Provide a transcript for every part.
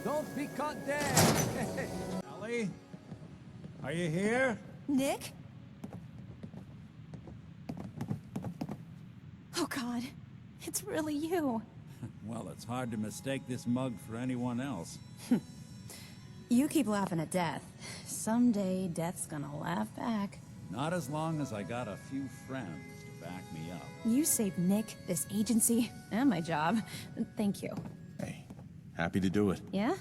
Don't be caught dead. Ellie? Are you here? Nick? Oh God, it's really you. Well, it's hard to mistake this mug for anyone else. You keep laughing at death. Someday, death's gonna laugh back. Not as long as I got a few friends to back me up. You saved Nick, this agency, and my job. Thank you. Hey, happy to do it. Yeah?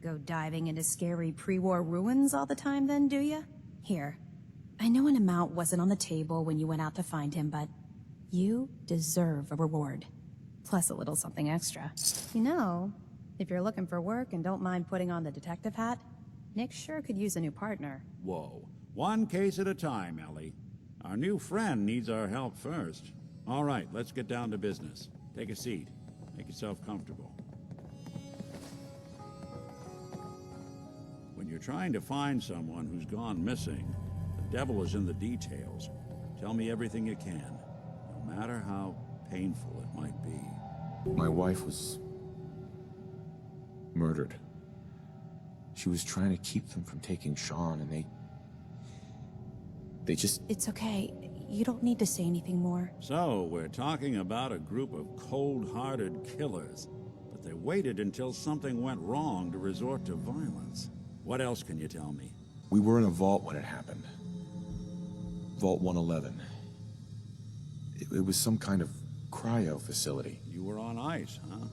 Go diving into scary pre-war ruins all the time then, do ya? Here. I know an amount wasn't on the table when you went out to find him, but you deserve a reward. Plus a little something extra. You know, if you're looking for work and don't mind putting on the detective hat, Nick sure could use a new partner. Whoa. One case at a time, Ellie. Our new friend needs our help first. All right, let's get down to business. Take a seat. Make yourself comfortable. When you're trying to find someone who's gone missing, the devil is in the details. Tell me everything you can, no matter how painful it might be. My wife was murdered. She was trying to keep them from taking Sean, and they just... It's okay. You don't need to say anything more. So, we're talking about a group of cold-hearted killers, but they waited until something went wrong to resort to violence. What else can you tell me? We were in a vault when it happened. Vault 111. It was some kind of cryo facility. You were on ice, huh?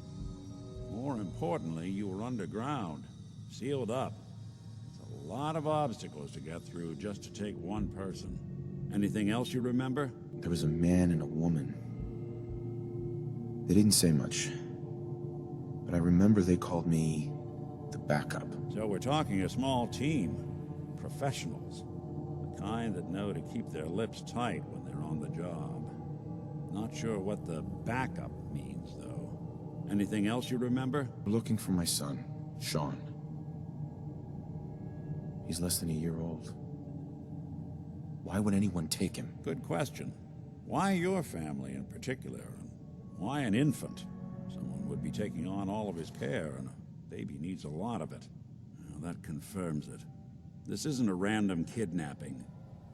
More importantly, you were underground, sealed up. It's a lot of obstacles to get through just to take one person. Anything else you remember? There was a man and a woman. They didn't say much, but I remember they called me the backup. So we're talking a small team. Professionals. The kind that know to keep their lips tight when they're on the job. Not sure what the backup means, though. Anything else you remember? We're looking for my son, Sean. He's less than a year old. Why would anyone take him? Good question. Why your family in particular? And why an infant? Someone would be taking on all of his care, and a baby needs a lot of it. Well, that confirms it. This isn't a random kidnapping.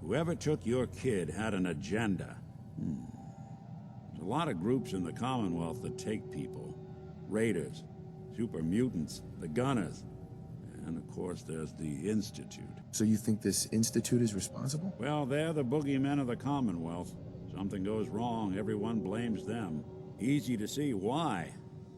Whoever took your kid had an agenda. There's a lot of groups in the Commonwealth that take people. Raiders, super mutants, the Gunners, and of course there's the Institute. So you think this Institute is responsible? Well, they're the boogeymen of the Commonwealth. Something goes wrong, everyone blames them. Easy to see why.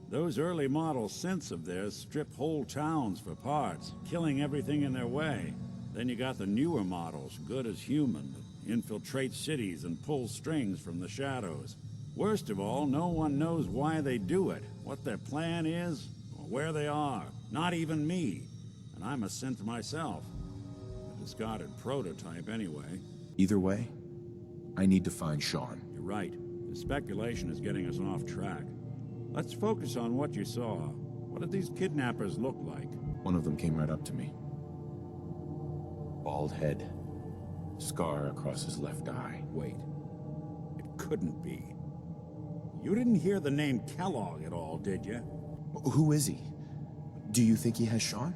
Those early model synths of theirs strip whole towns for parts, killing everything in their way. Then you got the newer models, good as human, that infiltrate cities and pull strings from the shadows. Worst of all, no one knows why they do it, what their plan is, or where they are. Not even me. And I'm a synth myself. A discarded prototype anyway. Either way, I need to find Sean. You're right. The speculation is getting us off track. Let's focus on what you saw. What did these kidnappers look like? One of them came right up to me. Bald head. Scar across his left eye. Wait. It couldn't be. You didn't hear the name Kellogg at all, did you? Who is he? Do you think he has Sean?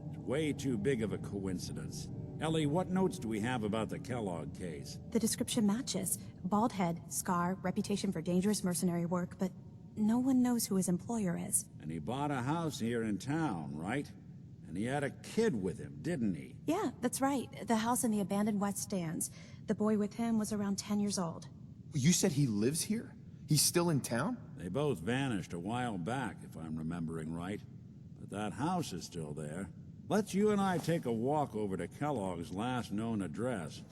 It's way too big of a coincidence. Ellie, what notes do we have about the Kellogg case? The description matches. Bald head, scar, reputation for dangerous mercenary work, but no one knows who his employer is. And he bought a house here in town, right? And he had a kid with him, didn't he? Yeah, that's right. The house in the abandoned West Stands. The boy with him was around 10 years old. You said he lives here? He's still in town? They both vanished a while back, if I'm remembering right. But that house is still there. Let's you and I take a walk over to Kellogg's last known address.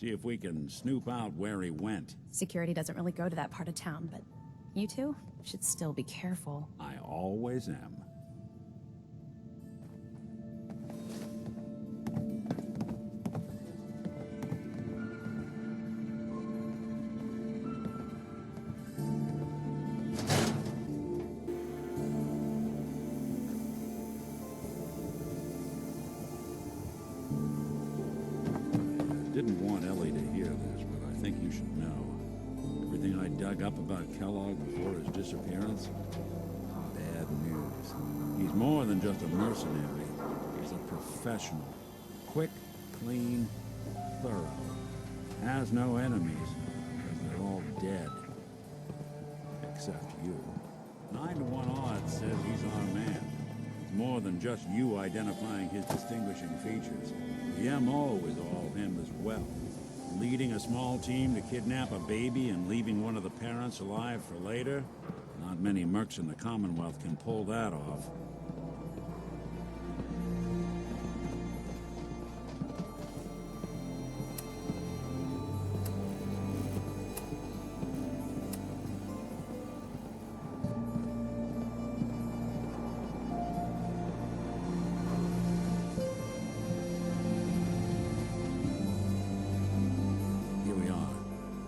See if we can snoop out where he went. Security doesn't really go to that part of town, but you two should still be careful. I always am. Didn't want Ellie to hear this, but I think you should know. Everything I dug up about Kellogg before his disappearance? Bad news. He's more than just a mercenary. He's a professional. Quick, clean, thorough. Has no enemies, because they're all dead. Except you. 9 to 1 odds says he's our man. It's more than just you identifying his distinguishing features. The MO is all him as well. Leading a small team to kidnap a baby and leaving one of the parents alive for later? Not many mercs in the Commonwealth can pull that off.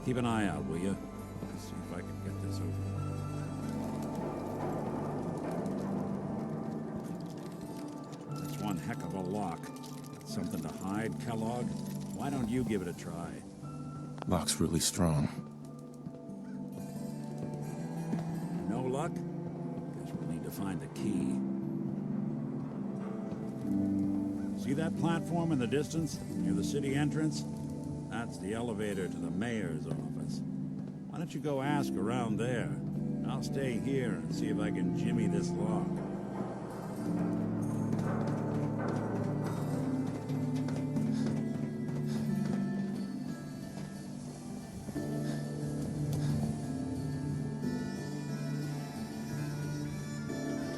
Keep an eye out, will you? Let's see if I can get this over. That's one heck of a lock. Got something to hide, Kellogg? Why don't you give it a try? Lock's really strong. No luck? Guess we'll need to find the key. See that platform in the distance, near the city entrance? That's the elevator to the mayor's office. Why don't you go ask around there? I'll stay here and see if I can jimmy this lock.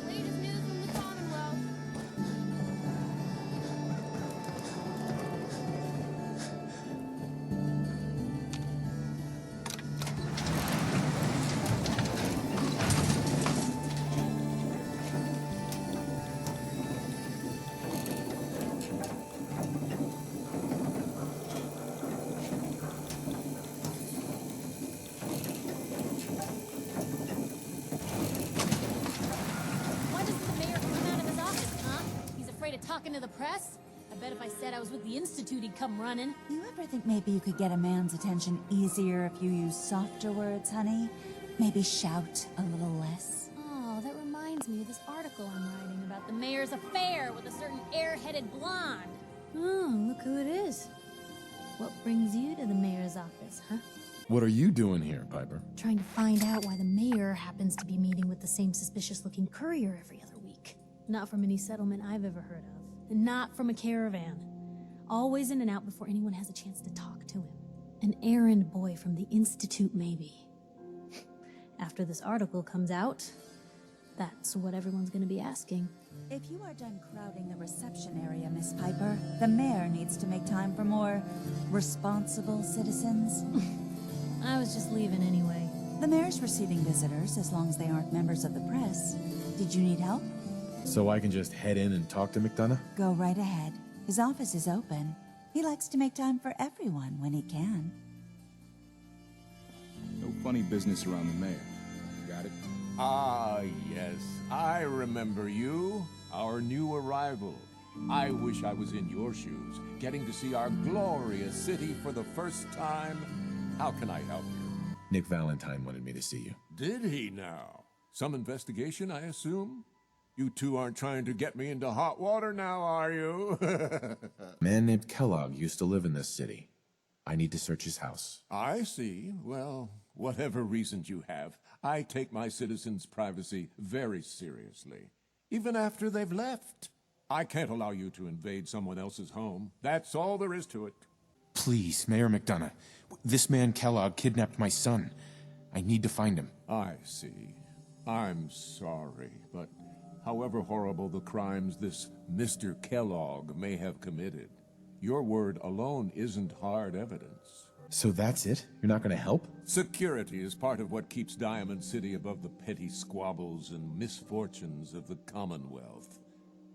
Latest news from the Commonwealth. Why doesn't the mayor come out of his office, huh? He's afraid of talking to the press? I bet if I said I was with the Institute, he'd come running. You ever think maybe you could get a man's attention easier if you use softer words, honey? Maybe shout a little less? Oh, that reminds me of this article I'm writing about the mayor's affair with a certain air-headed blonde. Oh, look who it is. What brings you to the mayor's office, huh? What are you doing here, Piper? Trying to find out why the mayor happens to be meeting with the same suspicious-looking courier every other week. Not from any settlement I've ever heard of. And not from a caravan. Always in and out before anyone has a chance to talk to him. An errand boy from the Institute, maybe. After this article comes out, that's what everyone's gonna be asking. If you are done crowding the reception area, Miss Piper, the mayor needs to make time for more responsible citizens. I was just leaving anyway. The mayor's receiving visitors as long as they aren't members of the press. Did you need help? So I can just head in and talk to McDonough? Go right ahead. His office is open. He likes to make time for everyone when he can. No funny business around the mayor. Got it? Ah, yes. I remember you. Our new arrival. I wish I was in your shoes, getting to see our glorious city for the first time. How can I help you? Nick Valentine wanted me to see you. Did he now? Some investigation, I assume? You two aren't trying to get me into hot water now, are you? A man named Kellogg used to live in this city. I need to search his house. I see. Well, whatever reasons you have, I take my citizens' privacy very seriously. Even after they've left. I can't allow you to invade someone else's home. That's all there is to it. Please, Mayor McDonough. This man Kellogg kidnapped my son. I need to find him. I see. I'm sorry, but however horrible the crimes this Mr. Kellogg may have committed, your word alone isn't hard evidence. So that's it? You're not going to help? Security is part of what keeps Diamond City above the petty squabbles and misfortunes of the Commonwealth.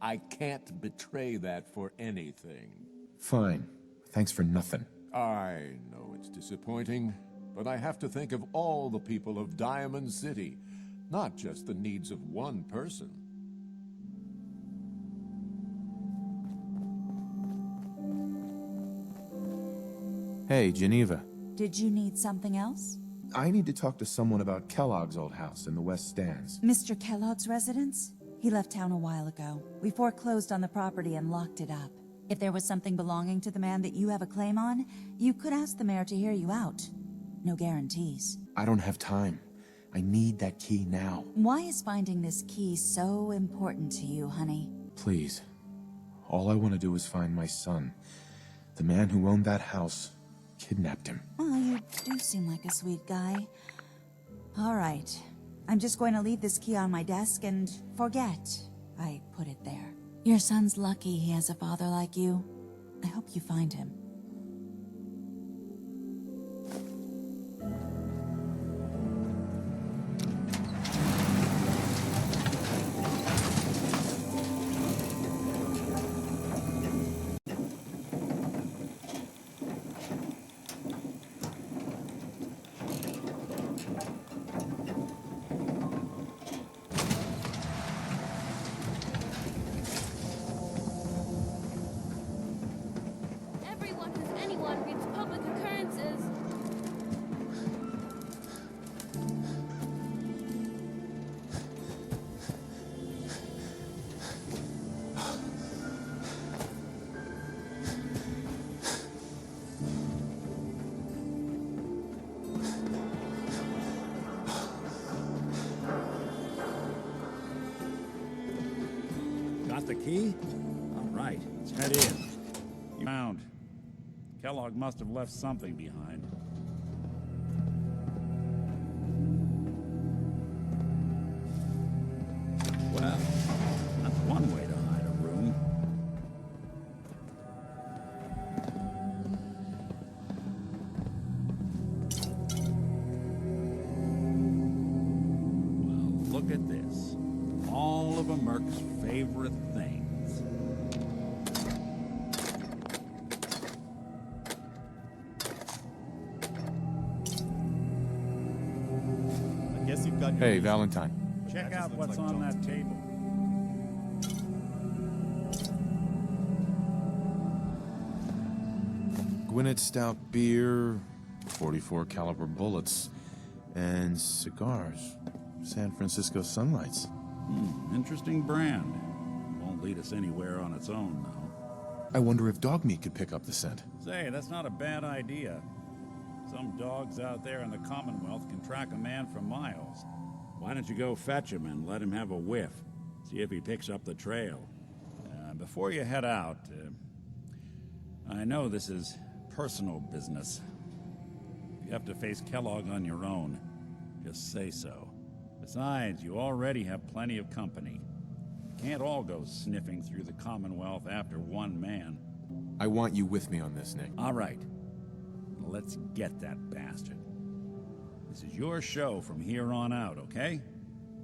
I can't betray that for anything. Fine. Thanks for nothing. I know it's disappointing, but I have to think of all the people of Diamond City, not just the needs of one person. Hey, Geneva. Did you need something else? I need to talk to someone about Kellogg's old house in the West Stands. Mr. Kellogg's residence? He left town a while ago. We foreclosed on the property and locked it up. If there was something belonging to the man that you have a claim on, you could ask the mayor to hear you out. No guarantees. I don't have time. I need that key now. Why is finding this key so important to you, honey? Please. All I want to do is find my son. The man who owned that house kidnapped him. Well, you do seem like a sweet guy. All right. I'm just going to leave this key on my desk and forget I put it there. Your son's lucky he has a father like you. I hope you find him. Everyone who's anyone reads public occurrences. Got the key? All right, let's head in. You found. Kellogg must have left something behind. Well, that's one way to hide a room. Well, look at this. All of a Merc's favorite things. I guess you've got your Hey, Valentine. Check out what's on that table. Gwinnett Stout beer, 44 caliber bullets, and cigars. San Francisco Sunlights. Interesting brand. Won't lead us anywhere on its own, though. I wonder if dog meat could pick up the scent. Say, that's not a bad idea. Some dogs out there in the Commonwealth can track a man for miles. Why don't you go fetch him and let him have a whiff? See if he picks up the trail. Before you head out, I know this is personal business. If you have to face Kellogg on your own, just say so. Besides, you already have plenty of company. Can't all go sniffing through the Commonwealth after one man. I want you with me on this, Nick. All right. Let's get that bastard. This is your show from here on out, okay?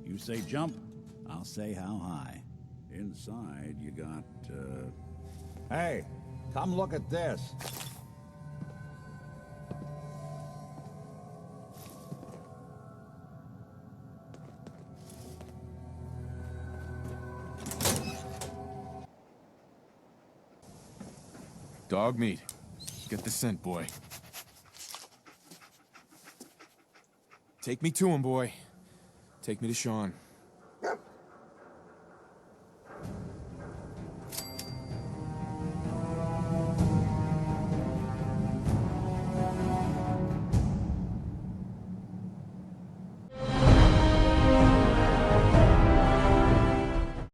You say jump, I'll say how high. Inside, you got, Hey, come look at this. Dog meat. Get the scent, boy. Take me to him, boy. Take me to Sean.